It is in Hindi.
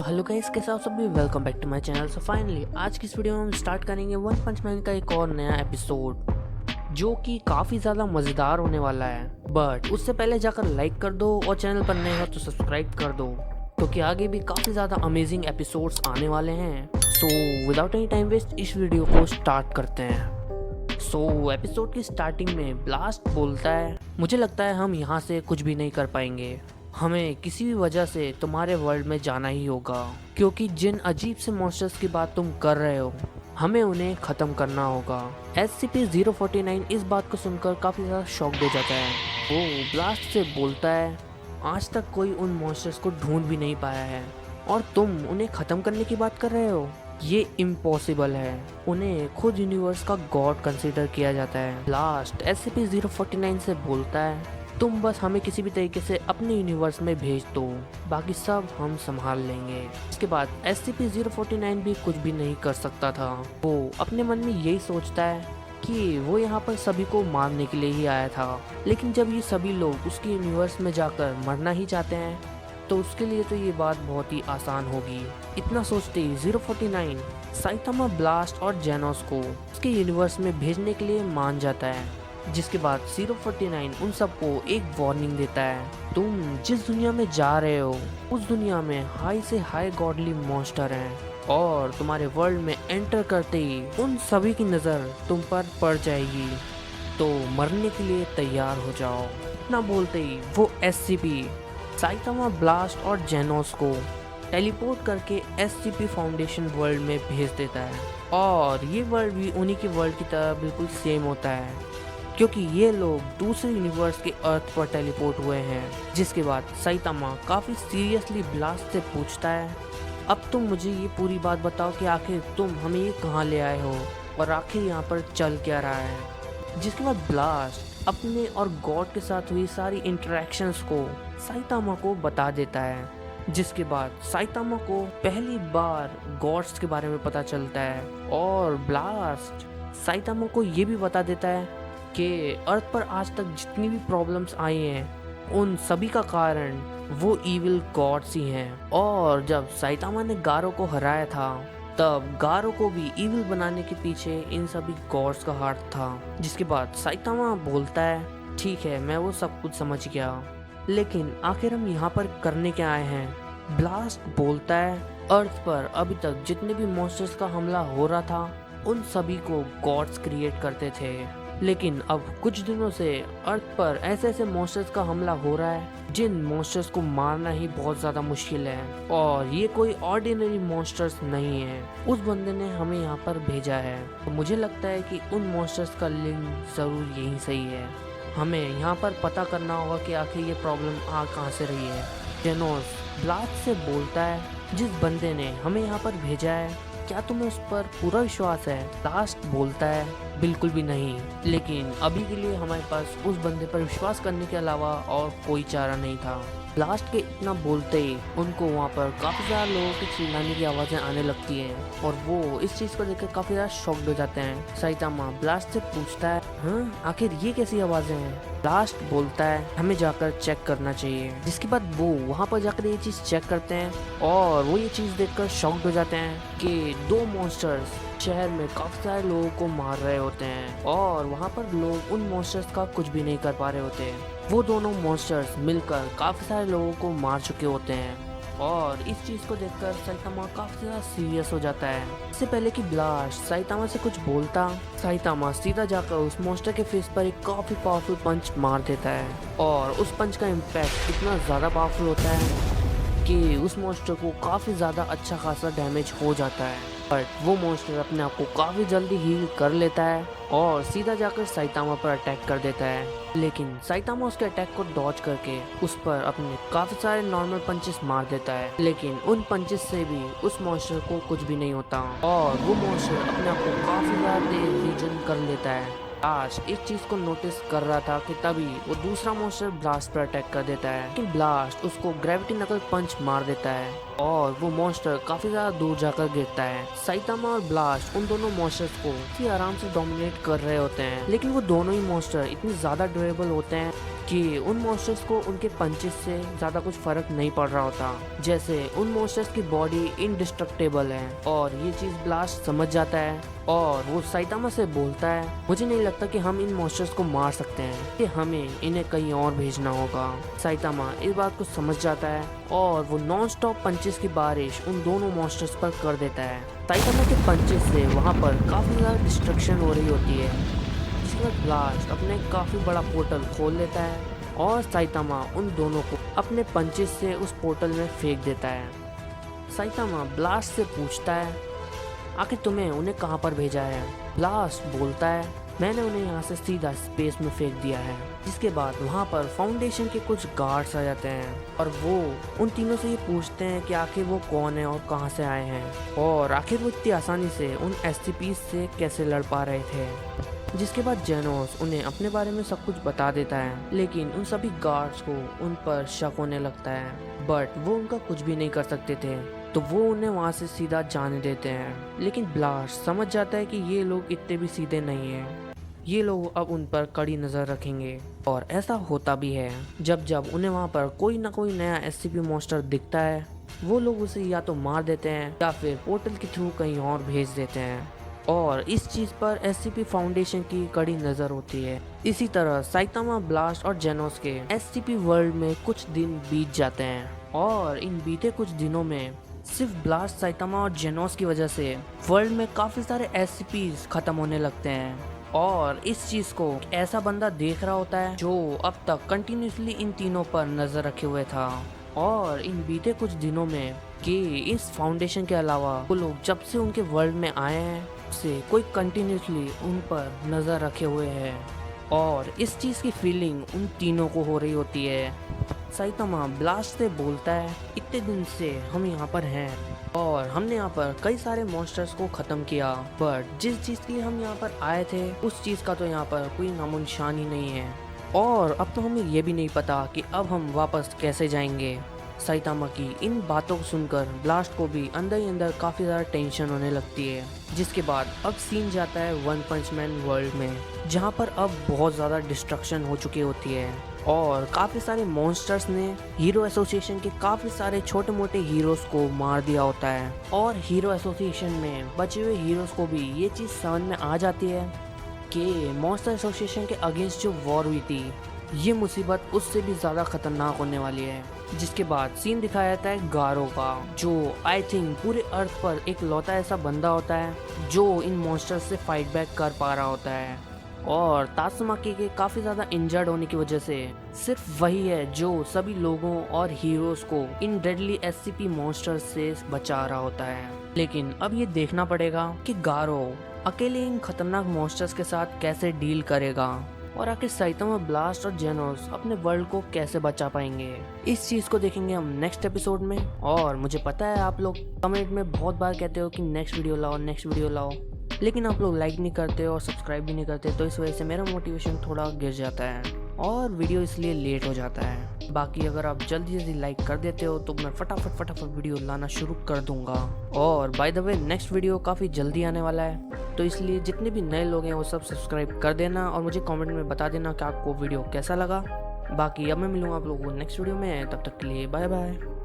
हेलो गाइस, कैसे आप सभी। Welcome back to my channel. So finally आज की इस वीडियो में हम स्टार्ट करेंगे वन पंच मैन का एक और नया एपिसोड, जो कि काफ़ी ज़्यादा मज़ेदार होने वाला है। बट उससे पहले जाकर लाइक कर दो और चैनल पर नए हो तो सब्सक्राइब कर दो, क्योंकि आगे भी काफ़ी ज़्यादा अमेजिंग एपिसोड्स आने वाले हैं। So without any time waste इस वीडियो को स्टार्ट करते हैं। सो एपिसोड की स्टार्टिंग में ब्लास्ट बोलता है, मुझे लगता है हम यहाँ से कुछ भी नहीं कर पाएंगे। हमें किसी भी वजह से तुम्हारे वर्ल्ड में जाना ही होगा, क्योंकि जिन अजीब से मॉन्स्टर्स की बात तुम कर रहे हो हमें उन्हें ख़त्म करना होगा। SCP-049 इस बात को सुनकर काफ़ी ज़्यादा शॉक्ड हो जाता है। वो ब्लास्ट से बोलता है, आज तक कोई उन मॉन्स्टर्स को ढूंढ भी नहीं पाया है और तुम उन्हें ख़त्म करने की बात कर रहे हो। ये इम्पॉसिबल है। उन्हें खुद यूनिवर्स का गॉड कंसीडर किया जाता है। ब्लास्ट SCP-049 से बोलता है, तुम बस हमें किसी भी तरीके से अपने यूनिवर्स में भेज दो, बाकी सब हम संभाल लेंगे। इसके बाद SCP-049 भी कुछ भी नहीं कर सकता था। वो अपने मन में यही सोचता है कि वो यहाँ पर सभी को मारने के लिए ही आया था, लेकिन जब ये सभी लोग उसके यूनिवर्स में जाकर मरना ही चाहते हैं तो उसके लिए तो ये बात बहुत ही आसान होगी। इतना सोचते ही 049 साइतामा, ब्लास्ट और जेनोस को उसके यूनिवर्स में भेजने के लिए मान जाता है। जिसके बाद 049 उन सबको एक वार्निंग देता है, तुम जिस दुनिया में जा रहे हो उस दुनिया में हाई से हाई गॉडली मॉन्स्टर हैं और तुम्हारे वर्ल्ड में एंटर करते ही उन सभी की नज़र तुम पर पड़ जाएगी, तो मरने के लिए तैयार हो जाओ। इतना बोलते ही वो SCP साइतामा, ब्लास्ट और जेनोस को टेलीपोर्ट करके SCP फाउंडेशन वर्ल्ड में भेज देता है। और ये वर्ल्ड भी उन्हीं की वर्ल्ड की तरह बिल्कुल सेम होता है, क्योंकि ये लोग दूसरे यूनिवर्स के अर्थ पर टेलीपोर्ट हुए हैं। जिसके बाद साइतामा काफ़ी सीरियसली ब्लास्ट से पूछता है, अब तुम मुझे ये पूरी बात बताओ कि आखिर तुम हमें ये कहाँ ले आए हो और आखिर यहाँ पर चल क्या रहा है। जिसके बाद ब्लास्ट अपने और गॉड के साथ हुई सारी इंटरेक्शंस को साइतामा को बता देता है। जिसके बाद साइतामा को पहली बार गॉड्स के बारे में पता चलता है और ब्लास्ट साइतामा को ये भी बता देता है कि अर्थ पर आज तक जितनी भी प्रॉब्लम्स आई हैं उन सभी का कारण वो इविल गॉड्स ही हैं। और जब साइतामा ने गारो को हराया था तब गारो को भी इविल बनाने के पीछे इन सभी गॉड्स का हाथ था। जिसके बाद साइतामा बोलता है, ठीक है मैं वो सब कुछ समझ गया, लेकिन आखिर हम यहाँ पर करने क्या आए हैं। ब्लास्ट बोलता है, अर्थ पर अभी तक जितने भी मॉन्स्टर्स का हमला हो रहा था उन सभी को गॉड्स क्रिएट करते थे, लेकिन अब कुछ दिनों से अर्थ पर ऐसे ऐसे मॉन्स्टर्स का हमला हो रहा है जिन मॉन्स्टर्स को मारना ही बहुत ज़्यादा मुश्किल है। और ये कोई ऑर्डिनरी मॉन्स्टर्स नहीं है। उस बंदे ने हमें यहाँ पर भेजा है, तो मुझे लगता है कि उन मॉन्स्टर्स का लिंक ज़रूर यही सही है। हमें यहाँ पर पता करना होगा कि आखिर ये प्रॉब्लम आ कहाँ से रही है। जेनोस ब्लास्ट से बोलता है, जिस बंदे ने हमें यहाँ पर भेजा है क्या तुम्हें उस पर पूरा विश्वास है। ब्लास्ट बोलता है, बिल्कुल भी नहीं, लेकिन अभी के लिए हमारे पास उस बंदे पर विश्वास करने के अलावा और कोई चारा नहीं था। ब्लास्ट के इतना बोलते ही उनको वहाँ पर काफ़ी ज़्यादा लोगों की चिल्लाने की आवाज़ें आने लगती हैं और वो इस चीज़ को देखकर काफ़ी ज़्यादा शॉक्ड हो जाते हैं। साइतामा ब्लास्ट से पूछता है, हाँ आखिर ये कैसी आवाज़ें हैं। ब्लास्ट बोलता है, हमें जाकर चेक करना चाहिए। जिसके बाद वो वहाँ पर जाकर ये चीज़ चेक करते हैं और वो ये चीज़ देखकर शॉक्ड हो जाते हैं कि दो मॉन्स्टर्स शहर में काफ़ी सारे लोगों को मार रहे होते हैं और वहाँ पर लोग उन मॉन्स्टर्स का कुछ भी नहीं कर पा रहे होते हैं। वो दोनों मॉन्स्टर्स मिलकर काफ़ी सारे लोगों को मार चुके होते हैं और इस चीज़ को देखकर साइतामा काफ़ी ज़्यादा सीरियस हो जाता है। इससे पहले कि ब्लास्ट साइतामा से कुछ बोलता, साइतामा सीधा जाकर उस मॉन्स्टर के फेस पर एक काफ़ी पावरफुल पंच मार देता है और उस पंच का इम्पैक्ट इतना ज़्यादा पावरफुल होता है कि उस मॉन्स्टर को काफ़ी ज़्यादा अच्छा खासा डैमेज हो जाता है। बट वो मॉन्स्टर अपने आप को काफ़ी जल्दी हील कर लेता है और सीधा जाकर साइतामा पर अटैक कर देता है। लेकिन साइतामा उसके अटैक को डॉज करके उस पर अपने काफ़ी सारे नॉर्मल पंचेस मार देता है, लेकिन उन पंचेस से भी उस मॉन्स्टर को कुछ भी नहीं होता और वो मॉन्स्टर अपने आप को काफ़ी ज़्यादा रीजन कर लेता है। ब्लास्ट इस चीज को नोटिस कर रहा था कि तभी वो दूसरा मॉन्स्टर ब्लास्ट पर अटैक कर देता है, लेकिन ब्लास्ट उसको ग्रेविटी नकल पंच मार देता है और वो मॉन्स्टर काफी ज्यादा दूर जाकर गिरता है। साइतामा और ब्लास्ट उन दोनों मॉन्स्टर्स को काफी आराम से डोमिनेट कर रहे होते हैं, लेकिन वो दोनों ही मॉन्स्टर इतने ज्यादा ड्यूरेबल होते हैं कि उन मॉन्स्टर्स को उनके पंचेस से ज़्यादा कुछ फ़र्क नहीं पड़ रहा होता। जैसे उन मॉन्स्टर्स की बॉडी इनडिस्ट्रक्टेबल है और ये चीज़ ब्लास्ट समझ जाता है और वो साइतामा से बोलता है, मुझे नहीं लगता कि हम इन मॉन्स्टर्स को मार सकते हैं, कि हमें इन्हें कहीं और भेजना होगा। साइतामा इस बात को समझ जाता है और वो नॉन स्टॉप पंचेस की बारिश उन दोनों मॉन्स्टर्स पर कर देता है। साइतामा के पंचेस से वहाँ पर काफ़ी ज़्यादा डिस्ट्रक्शन हो रही होती है। इसके बाद ब्लास्ट अपने काफ़ी बड़ा पोर्टल खोल लेता है और साइतामा उन दोनों को अपने पंचेस से उस पोर्टल में फेंक देता है। साइतामा ब्लास्ट से पूछता है, आखिर तुम्हें उन्हें कहाँ पर भेजा है? ब्लास्ट बोलता है, मैंने उन्हें यहाँ से सीधा स्पेस में फेंक दिया है। जिसके बाद वहाँ पर फाउंडेशन के कुछ गार्ड्स आ जाते हैं और वो उन तीनों से ये पूछते हैं कि आखिर वो कौन है और कहाँ से आए हैं और आखिर वो इतनी आसानी से उन SCPs से कैसे लड़ पा रहे थे। जिसके बाद जेनोस उन्हें अपने बारे में सब कुछ बता देता है, लेकिन उन सभी गार्ड्स को उन पर शक होने लगता है, बट वो उनका कुछ भी नहीं कर सकते थे, तो वो उन्हें वहाँ से सीधा जाने देते हैं। लेकिन ब्लास्ट समझ जाता है कि ये लोग इतने भी सीधे नहीं हैं, ये लोग अब उन पर कड़ी नज़र रखेंगे। और ऐसा होता भी है। जब जब उन्हें वहाँ पर कोई ना कोई नया SCP मॉन्स्टर दिखता है, वो लोग उसे या तो मार देते हैं या फिर पोर्टल के थ्रू कहीं और भेज देते हैं और इस चीज़ पर SCP फाउंडेशन की कड़ी नज़र होती है। इसी तरह साइतामा, ब्लास्ट और जेनोस के SCP वर्ल्ड में कुछ दिन बीत जाते हैं और इन बीते कुछ दिनों में सिर्फ ब्लास्ट, साइतामा और जेनोस की वजह से वर्ल्ड में काफ़ी सारे SCPs ख़त्म होने लगते हैं और इस चीज़ को ऐसा बंदा देख रहा होता है जो अब तक कंटिन्यूसली इन तीनों पर नज़र रखे हुए था। और इन बीते कुछ दिनों में कि इस फाउंडेशन के अलावा वो लोग जब से उनके वर्ल्ड में आए हैं से कोई कंटिन्यूसली उन पर नज़र रखे हुए हैं और इस चीज़ की फीलिंग उन तीनों को हो रही होती है। साइतामा ब्लास्ट से बोलता है, इतने दिन से हम यहाँ पर हैं और हमने यहाँ पर कई सारे मॉन्स्टर्स को ख़त्म किया, बट जिस चीज़ के लिए हम यहाँ पर आए थे उस चीज़ का तो यहाँ पर कोई नामो निशान ही नहीं है और अब तो हमें ये भी नहीं पता कि अब हम वापस कैसे जाएंगे। साइतामा की इन बातों को सुनकर ब्लास्ट को भी अंदर ही अंदर काफ़ी ज़्यादा टेंशन होने लगती है। जिसके बाद अब सीन जाता है वन पंच मैन वर्ल्ड में, जहाँ पर अब बहुत ज़्यादा डिस्ट्रक्शन हो चुकी होती है और काफ़ी सारे मॉन्स्टर्स ने हीरो एसोसिएशन के काफ़ी सारे छोटे मोटे हीरोज़ को मार दिया होता है और हीरो एसोसिएशन में बचे हुए हीरोज़ को भी ये चीज़ समझ में आ जाती है कि मॉन्स्टर एसोसिएशन के अगेंस्ट जो वॉर हुई थी, ये मुसीबत उससे भी ज़्यादा खतरनाक होने वाली है। जिसके बाद सीन दिखाया जाता है गारो का, जो आई थिंक पूरे अर्थ पर एक लौता ऐसा बंदा होता है जो इन मॉन्स्टर्स से फाइट बैक कर पा रहा होता है और तात्सुमाकी के काफ़ी ज़्यादा इंजर्ड होने की वजह से सिर्फ वही है जो सभी लोगों और हीरोज़ को इन डेडली SCP मॉन्स्टर्स से बचा रहा होता है। लेकिन अब ये देखना पड़ेगा कि गारो अकेले इन खतरनाक मॉन्स्टर्स के साथ कैसे डील करेगा और आखिर साइतामा, ब्लास्ट और जेनोस अपने वर्ल्ड को कैसे बचा पाएंगे। इस चीज़ को देखेंगे हम नेक्स्ट एपिसोड में। और मुझे पता है आप लोग कमेंट में बहुत बार कहते हो कि नेक्स्ट वीडियो लाओ, नेक्स्ट वीडियो लाओ, लेकिन आप लोग लाइक नहीं करते और सब्सक्राइब भी नहीं करते, तो इस वजह से मेरा मोटिवेशन थोड़ा गिर जाता है और वीडियो इसलिए लेट हो जाता है। बाकी अगर आप जल्दी जल्दी लाइक कर देते हो तो मैं फटाफट वीडियो लाना शुरू कर दूंगा। और by the way next video काफ़ी जल्दी आने वाला है, तो इसलिए जितने भी नए लोग हैं वो सब सब्सक्राइब कर देना और मुझे कमेंट में बता देना कि आपको वीडियो कैसा लगा। बाकी अब मैं मिलूंगा आप लोगों को नेक्स्ट वीडियो में, तब तक के लिए बाय बाय।